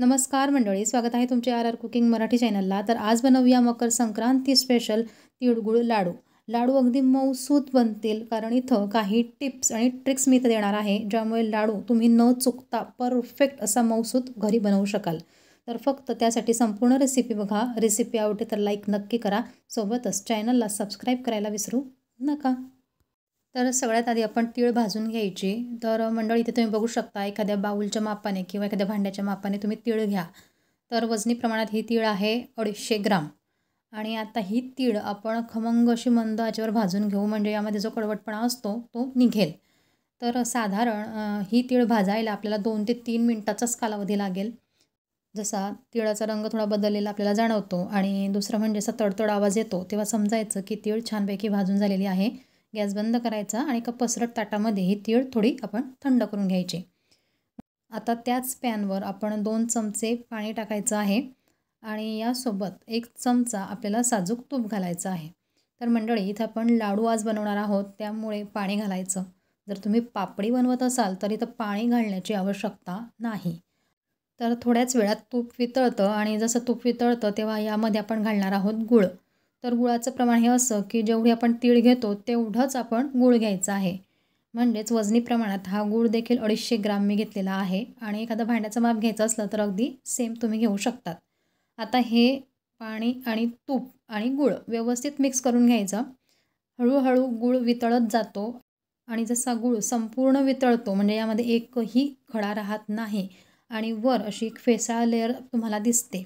नमस्कार मंडळी, स्वागत आहे तुमचे आर कुकिंग मराठी चॅनलला। तर आज बनवूया मकर संक्रांती स्पेशल तिळगुळ लाडू। लाडू अगदी मऊसूत बनतील, कारण इथं काही टिप्स आणि ट्रिक्स मी इथं देणार आहे, ज्यामुळे लाडू तुम्ही न चुकता परफेक्ट असा मऊसूत घरी बनवू शकाल। तर फक्त त्यासाठी संपूर्ण रेसिपी बघा। रेसिपी आवडते तर लाईक नक्की करा, सोबतच चॅनलला सबस्क्राईब करायला विसरू नका। तर सगळ्यात आधी आपण तीळ भाजून घ्यायची। तर मंडळी, इथे तुम्ही बघू शकता एखाद्या बाउलच्या मापाने किंवा एखाद्या भांड्याच्या मापाने तुम्ही तीळ घ्या। तर वजनी प्रमाणात ही तीळ आहे 250 ग्राम। आणि आता ही तीळ आपण खमंग अशी मंद आचेवर भाजून घेऊ, म्हणजे यामध्ये जो कडवटपणा असतो तो निघेल। तर साधारण ही तीळ भाजायला आपल्याला 2 ते 3 मिनिटाचाच कालावधी लागेल। जसा तिळाचा रंग थोडा बदललेला आपल्याला जाणवतो आणि दुसरं म्हणजे असा तडतड आवाज येतो, तेव्हा समजायचं की तीळ छानपैकी भाजून झालेली आहे। गॅस बंद करायचा आणि एका पसरट ताटामध्ये ही तीळ थोडी आपण थंड करून घ्यायची। आता त्याच पॅनवर आपण 2 चमचे पाणी टाकायचं आहे आणि यासोबत 1 चमचा आपल्याला साजूक तूप घालायचं आहे। तर मंडळी, इथं आपण लाडू आज बनवणार आहोत, त्यामुळे पाणी घालायचं। जर तुम्ही पापडी बनवत असाल तर इथं पाणी घालण्याची आवश्यकता नाही। तर थोड्याच वेळात तूप वितळतं आणि जसं तूप वितळतं तेव्हा यामध्ये आपण घालणार आहोत गूळ। तर गुळाचं प्रमाण हे असं की जेवढी आपण तीळ घेतो तेवढंच आपण गूळ घ्यायचं आहे। म्हणजेच वजनी प्रमाणात हा गूळ देखील 250 ग्राम मी घेतलेला आहे आणि एखादं भांड्याचं माप घ्यायचं असलं तर अगदी सेम तुम्ही घेऊ शकतात। आता हे पाणी आणि तूप आणि गूळ व्यवस्थित मिक्स करून घ्यायचं। हळूहळू गूळ वितळत जातो आणि जसा गूळ संपूर्ण वितळतो, म्हणजे यामध्ये एकही खडा राहत नाही आणि वर अशी एक फेसाळ लेअर तुम्हाला दिसते।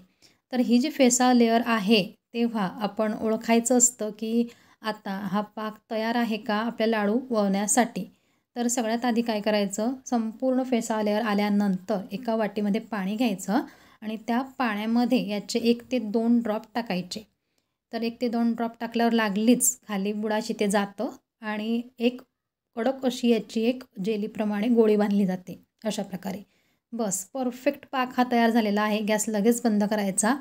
तर ही जी फेसाळ लेअर आहे, तेव्हा आपण ओळखायचं असतं की आता हा पाक तयार आहे का आपल्या लाडू वळण्यासाठी। तर सगळ्यात आधी काय करायचं, संपूर्ण फेसाळ लेअर आल्यानंतर एका वाटीमध्ये पाणी घ्यायचं आणि त्या पाण्यामध्ये याचे 1 ते 2 ड्रॉप टाकायचे। तर 1 ते 2 ड्रॉप टाकल्यावर लागलीच खाली बुडाशी ते जातं आणि एक कडक अशी याची एक जेलीप्रमाणे गोळी बांधली जाते अशा प्रकारे। बस परफेक्ट पाक हा तयार झालेला आहे। गॅस लगेच बंद करायचा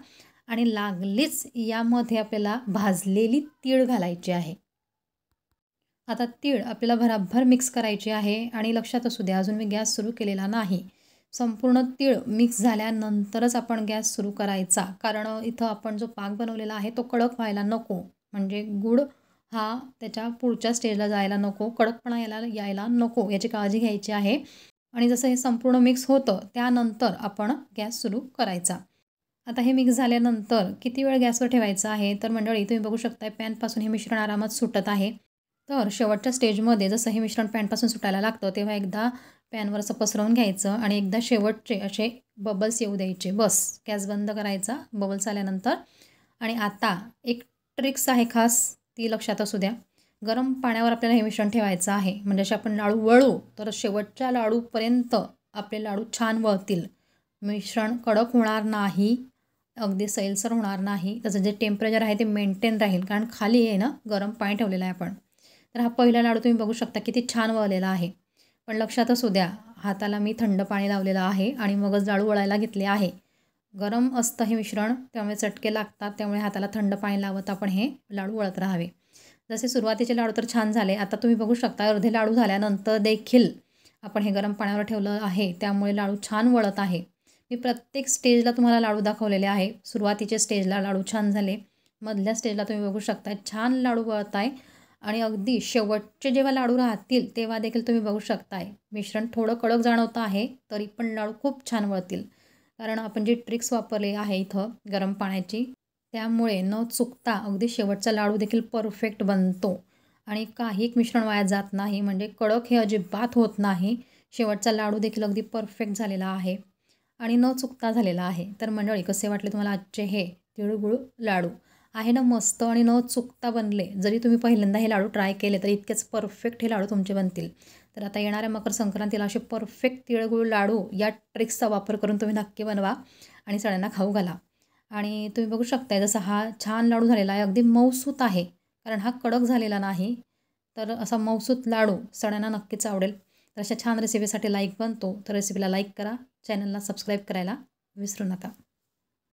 आणि लागलीच यामध्ये आपल्याला भाजलेली तीळ घालायची आहे। आता तीळ आपल्याला भराभर मिक्स करायची आहे आणि लक्षात असू द्या, अजून मी गॅस सुरू केलेला नाही। संपूर्ण तीळ मिक्स झाल्यानंतरच आपण गॅस सुरू करायचा, कारण इथं आपण जो पाक बनवलेला आहे तो कडक व्हायला नको, म्हणजे गूळ हा त्याच्या पुढच्या स्टेजला जायला नको, कडकपणा यायला नको, याची काळजी घ्यायची आहे। आणि जसं हे संपूर्ण मिक्स होतं त्यानंतर आपण गॅस सुरू करायचा। आता हे मिक्स झाल्यानंतर किती वेळ गॅसवर ठेवायचं आहे, तर मंडळी तुम्ही बघू शकताय पॅनपासून हे मिश्रण आरामात सुटत आहे। तर शेवटच्या स्टेजमध्ये जसं हे मिश्रण पॅनपासून सुटायला लागतं तेव्हा एकदा पॅनवर असं पसरवून घ्यायचं आणि एकदा शेवटचे असे बबल्स येऊ द्यायचे। बस गॅस बंद करायचा बबल्स आल्यानंतर। आणि आता एक ट्रिक्स आहे खास, ती लक्षात असू द्या। गरम पाण्यावर आपल्याला हे मिश्रण ठेवायचं आहे, म्हणजे असे आपण लाडू वळू तर शेवटच्या लाडूपर्यंत आपले लाडू छान वळतील। मिश्रण कडक होणार नाही, अगदी सैलसर होणार नाही, त्याचं जे टेम्परेचर आहे ते मेंटेन राहील, कारण खाली आहे ना गरम पाणी ठेवलेलं आहे आपण। तर हा पहिला लाडू तुम्ही बघू शकता किती छान वळलेला आहे। पण लक्षात असू द्या, हाताला मी थंड पाणी लावलेलं आहे आणि मगच लाडू वळायला घेतले आहे। गरम असतं हे मिश्रण, त्यामुळे चटके लागतात, त्यामुळे हाताला थंड पाणी लावत आपण हे लाडू वळत राहावे। जसे सुरुवातीचे लाडू तर छान झाले, आता तुम्ही बघू शकता अर्धे लाडू झाल्यानंतर देखील आपण हे गरम पाण्यावर ठेवलं आहे, त्यामुळे लाडू छान वळत आहे। मी प्रत्येक स्टेजला तुम्हाला लाडू दाखवलेले आहे। सुरुवातीच्या स्टेजला लाडू छान झाले, मधल्या स्टेजला तुम्ही बघू शकता छान लाडू वळत आहे आणि अगदी शेवटचे जेव्हा लाडू राहतील तेव्हा देखील तुम्ही बघू शकताय मिश्रण थोडं कडक जाणवतं आहे, तरी पण लाडू खूप छान वळतील, कारण आपण जी ट्रिक्स वापरली आहे इथं गरम पाण्याची, त्यामुळे न चुकता अगदी शेवटचा लाडू देखील परफेक्ट बनतो आणि काही एक मिश्रण वाया जात नाही, म्हणजे कडक हे अजिबात होत नाही। शेवटचा लाडू देखील अगदी परफेक्ट झालेला आहे आणि न चुकता झालेला आहे। तर मंडळी, कसे वाटले तुम्हाला आजचे हे तिळगुळ लाडू? आहे ना मस्त आणि न चुकता बनले। जरी तुम्ही पहिल्यांदा हे लाडू ट्राय केले तरी इतकेच परफेक्ट हे लाडू तुमचे बनतील। तर आता येणाऱ्या मकर संक्रांतीला असे परफेक्ट तिळगुळ लाडू या ट्रिक्सचा वापर करून तुम्ही नक्की बनवा आणि सगळ्यांना खाऊ घाला। आणि तुम्ही बघू शकताय जसा हा छान लाडू झालेला आहे, अगदी मऊसूत आहे, कारण हा कडक झालेला नाही। तर असा मऊसूत लाडू सगळ्यांना नक्कीच आवडेल। तर अशा छान रेसिपीसाठी लाईक बनतो, तर रेसिपीला लाईक करा, चॅनलला सबस्क्राईब करायला विसरू नका।